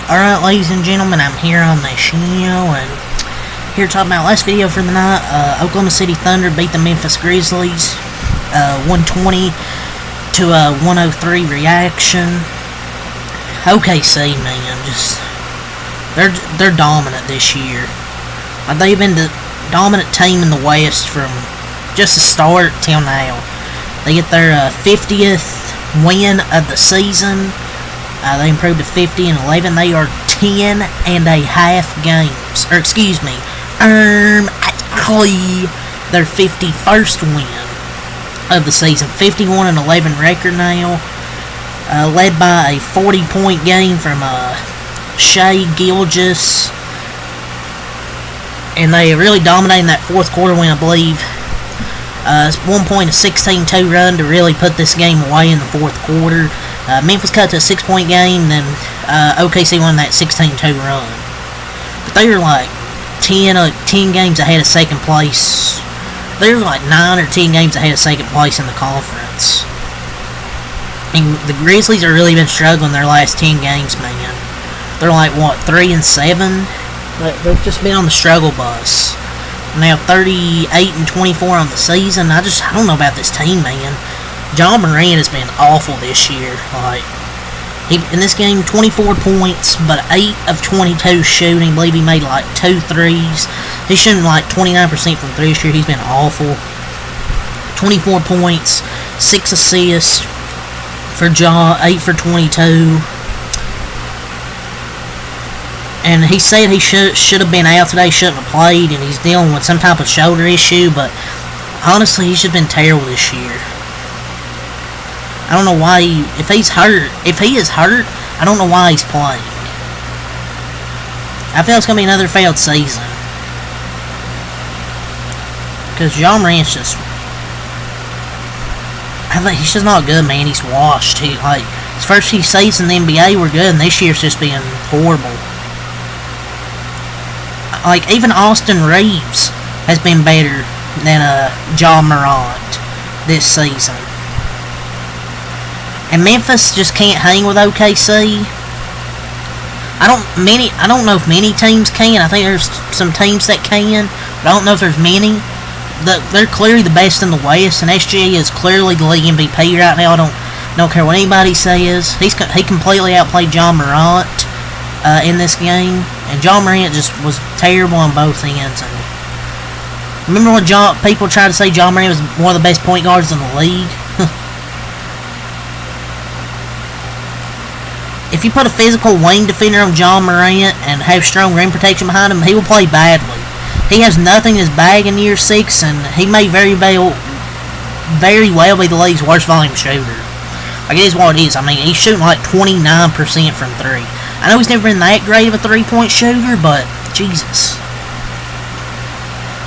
Alright, ladies and gentlemen, I'm here on the show, and here talking about last video for the night. Oklahoma City Thunder beat the Memphis Grizzlies, 120 to a 103 reaction. OKC, man, just they're dominant this year. They've been the dominant team in the West from just the start till now. They get their 50th win of the season. They improved to 50 and 11. They are 10 and a half games, or excuse me, actually their 51st win of the season. 51 and 11 record now, led by a 40-point game from Shai Gilgeous, and they really dominated that fourth quarter win, I believe. 1 point, a 16-2 run to really put this game away in the fourth quarter. Memphis cut to a 6-point game, then OKC won that 16-2 run. But they were like 10 games ahead of second place. They were like 9 or 10 games ahead of second place in the conference. And the Grizzlies have really been struggling their last 10 games, man. They're like, what, 3 and 7? They've just been on the struggle bus. Now 38 and 24 on the season. I don't know about this team, man. John Morant has been awful this year. Like, in this game, 24 points, but 8 of 22 shooting. I believe he made like 2 threes. He's shooting like 29% from 3 this year. He's been awful. 24 points, 6 assists for Ja, 8 for 22. And he said he should have been out today, shouldn't have played, and he's dealing with some type of shoulder issue, but honestly, he should have been terrible this year. I don't know why if he is hurt, I don't know why he's playing. I feel it's going to be another failed season. Because John Morant's just, I think he's just not good, man. He's washed. His first few seasons in the NBA were good, and this year's just been horrible. Like, even Austin Reeves has been better than John Morant this season. And Memphis just can't hang with OKC. I don't know if many teams can. I think there's some teams that can, but I don't know if there's many. They're clearly the best in the West, and SGA is clearly the league MVP right now. I don't care what anybody says. He completely outplayed John Morant in this game, and John Morant just was terrible on both ends. And remember when people tried to say John Morant was one of the best point guards in the league? If you put a physical wing defender on John Morant and have strong rim protection behind him, he will play badly. He has nothing in his bag in year 6, and he may very well be the league's worst volume shooter. Like, it is what it is. I mean, he's shooting like 29% from 3. I know he's never been that great of a 3-point shooter, but Jesus.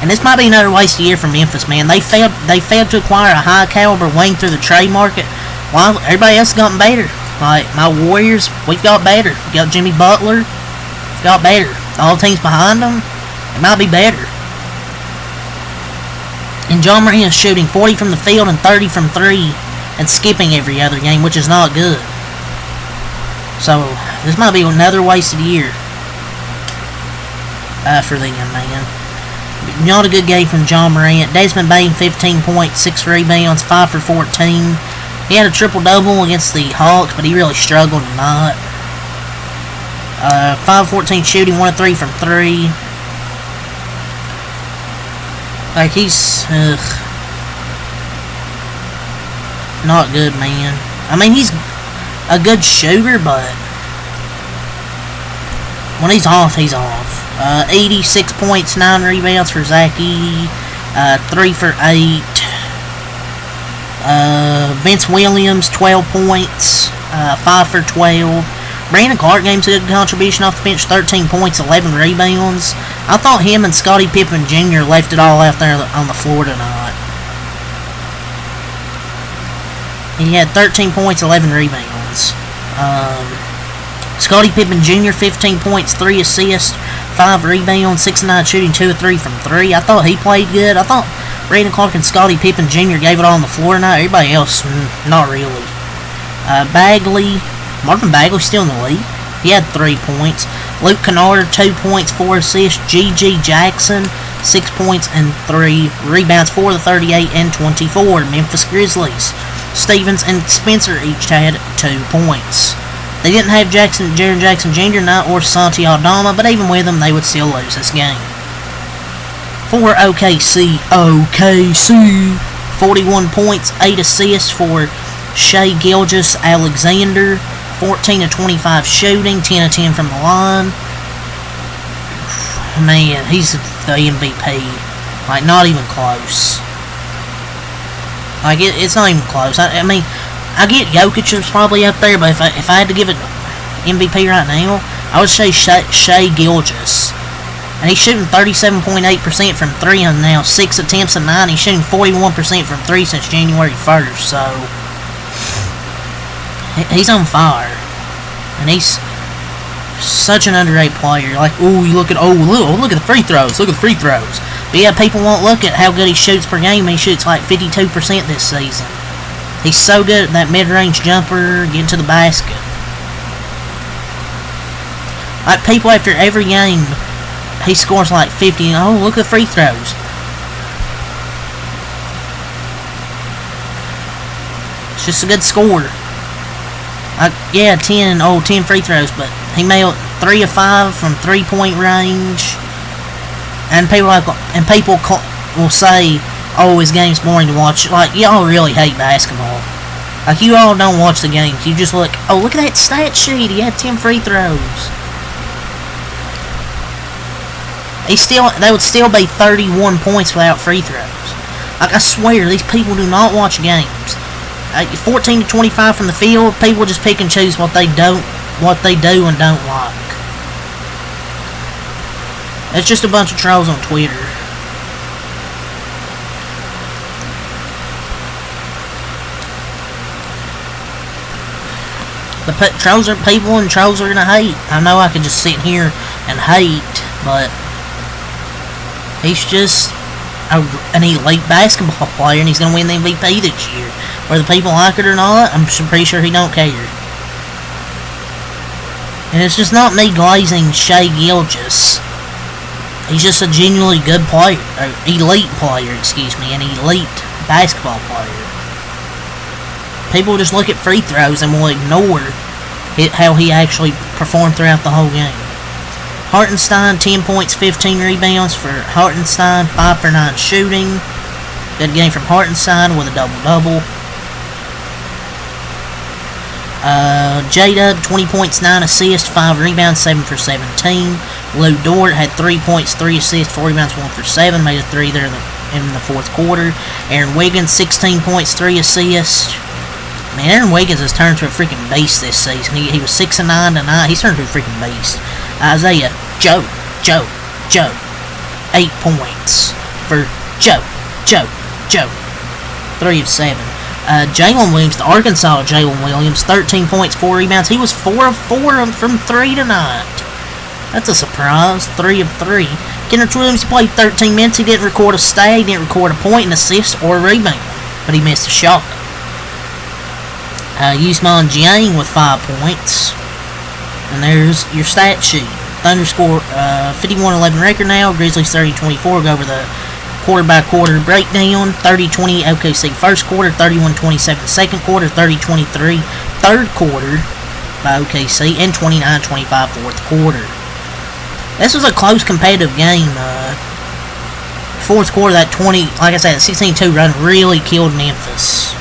And this might be another wasted year for Memphis, man. They failed to acquire a high-caliber wing through the trade market, while everybody else has gotten better. Like, my Warriors, we've got better. We got Jimmy Butler, we've got better. All the teams behind them, it might be better. And John Morant is shooting 40 from the field and 30 from 3 and skipping every other game, which is not good. So, this might be another wasted year for them, man. Not a good game from John Morant. Desmond Bain, 15 points, 6 rebounds, 5 for 14. He had a triple-double against the Hawks, but he really struggled tonight. 5-14 shooting, 1 of 3 from 3. Like, he's not good, man. I mean, he's a good shooter, but when he's off, he's off. 86 points, 9 rebounds for Zach Edey, 3 for 8. Vince Williams, 12 points, 5 for 12. Brandon Clark gave a good contribution off the bench, 13 points, 11 rebounds. I thought him and Scottie Pippen Jr. left it all out there on the floor tonight. He had 13 points, 11 rebounds. Scottie Pippen Jr., 15 points, 3 assists, 5 rebounds, 6 of 9 shooting, 2 of 3 from 3. I thought he played good. I thought Brandon Clark and Scottie Pippen Jr. gave it all on the floor tonight. Everybody else, not really. Marvin Bagley's still in the league. He had 3 points. Luke Kennard, 2 points, 4 assists. G.G. Jackson, 6 points and 3 rebounds for the 38 and 24 Memphis Grizzlies. Stevens and Spencer each had 2 points. They didn't have Jaren Jackson Jr. or Santi Aldama, but even with them, they would still lose this game. For OKC, 41 points, 8 assists for Shai Gilgeous-Alexander, 14 of 25 shooting, 10 of 10 from the line. Man, he's the MVP. Like, not even close. Like, it's not even close. I mean, I get Jokic is probably up there, but if I had to give it MVP right now, I would say Shai Gilgeous. And he's shooting 37.8% from 3 on now, 6 attempts a 9. He's shooting 41% from 3 since January 1st, so he's on fire. And he's such an underrated player. Like, ooh, you look at the free throws. Look at the free throws. But yeah, people won't look at how good he shoots per game. He shoots like 52% this season. He's so good at that mid-range jumper, getting to the basket. Like, people after every game, he scores like 50. Oh, look at the free throws. It's just a good score. Yeah, 10 free throws, but he made 3 of 5 from 3-point range. And people will say, oh, his game's boring to watch. Like, y'all really hate basketball. Like, you all don't watch the games. You just look, oh, look at that stat sheet. He had 10 free throws. They would still be 31 points without free throws. Like, I swear, these people do not watch games. 14 to 25 from the field, people just pick and choose what they do and don't like. It's just a bunch of trolls on Twitter. The trolls are people, and trolls are gonna hate. I know I could just sit here and hate, but he's just an elite basketball player, and he's gonna win the MVP this year. Whether people like it or not, I'm pretty sure he don't care. And it's just not me glazing Shai Gilgeous. He's just a genuinely good player, or elite player, an elite basketball player. People just look at free throws and will ignore how he actually performed throughout the whole game. Hartenstein, 10 points, 15 rebounds for Hartenstein, 5 for 9 shooting. Good game from Hartenstein with a double-double. J-Dub, 20 points, 9 assists, 5 rebounds, 7 for 17. Lou Dort had 3 points, 3 assists, 4 rebounds, 1 for 7. Made a 3 there in the fourth quarter. Aaron Wiggins, 16 points, 3 assists. Man, Aaron Wiggins has turned to a freaking beast this season. He was 6 and 9 tonight. He's turned to a freaking beast. Isaiah, Joe. 8 points for Joe. 3 of 7. Jalen Williams, the Arkansas Jalen Williams, 13 points, 4 rebounds. He was 4 of 4 from 3 tonight. That's a surprise. 3 of 3. Kenneth Williams played 13 minutes. He didn't record a stat. He didn't record a point, an assist, or a rebound. But he missed a shot. Usman Jiang with 5 points. And there's your stat sheet. Thunder score 51-11 record now. Grizzlies 30-24. Go over the quarter-by-quarter breakdown. 30-20 OKC first quarter. 31-27 second quarter. 30-23 third quarter by OKC. And 29-25 fourth quarter. This was a close competitive game. Fourth quarter, that 16-2 run really killed Memphis.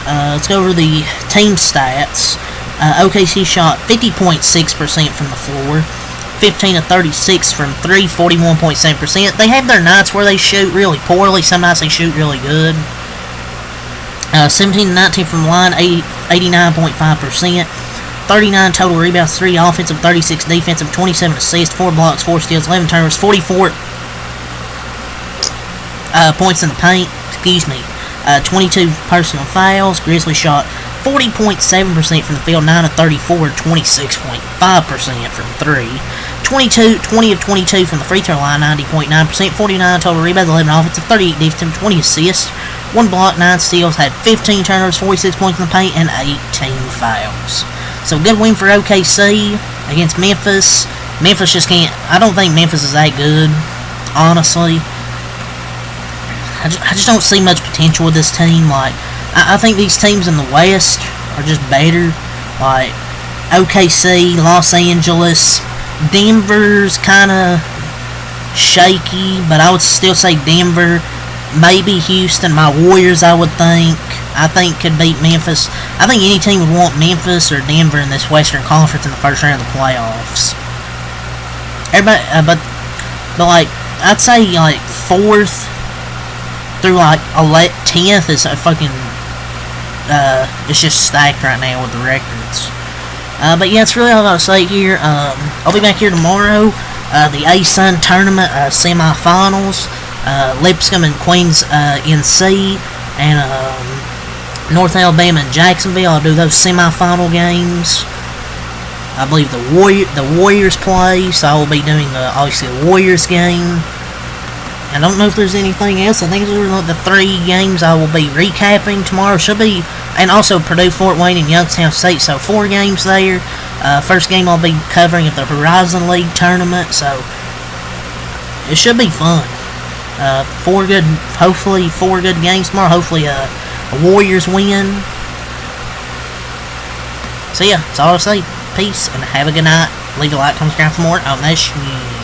Let's go over the team stats. OKC shot 50.6% from the floor, 15 of 36 from 3, 41.7%. They have their nights where they shoot really poorly. Some nights they shoot really good. 17 to 19 from the line, 89.5%. 39 total rebounds, 3 offensive, 36 defensive, 27 assists, 4 blocks, 4 steals, 11 turnovers, 44 points in the paint. 22 personal fouls. Grizzlies shot 40.7% from the field, 9 of 34, 26.5% from 3. 20 of 22 from the free throw line, 90.9%, 49 total rebounds, 11 offensive, 38 defensive, 20 assists, 1 block, 9 steals, had 15 turnovers, 46 points in the paint, and 18 fouls. So good win for OKC against Memphis. Memphis just can't. I don't think Memphis is that good, honestly. I just don't see much potential with this team. Like, I think these teams in the West are just better. Like, OKC, Los Angeles, Denver's kind of shaky, but I would still say Denver. Maybe Houston, my Warriors, I think could beat Memphis. I think any team would want Memphis or Denver in this Western Conference in the first round of the playoffs. Everybody, but like, I'd say like 4th through like 10th is a fucking, it's just stacked right now with the records. But yeah, that's really all I gotta say here. I'll be back here tomorrow. The A-Sun tournament semifinals. Lipscomb and Queens NC and North Alabama and Jacksonville. I'll do those semifinal games. I believe the Warriors play, so I will be doing obviously the Warriors game. I don't know if there's anything else. I think those are the 3 games I will be recapping tomorrow. Should be, and also Purdue, Fort Wayne, and Youngstown State. So 4 games there. First game I'll be covering at the Horizon League tournament. So it should be fun. Hopefully 4 good games tomorrow. Hopefully a Warriors win. So yeah, that's all I'll say. Peace and have a good night. Leave a like, comment, subscribe for more. I'll miss you.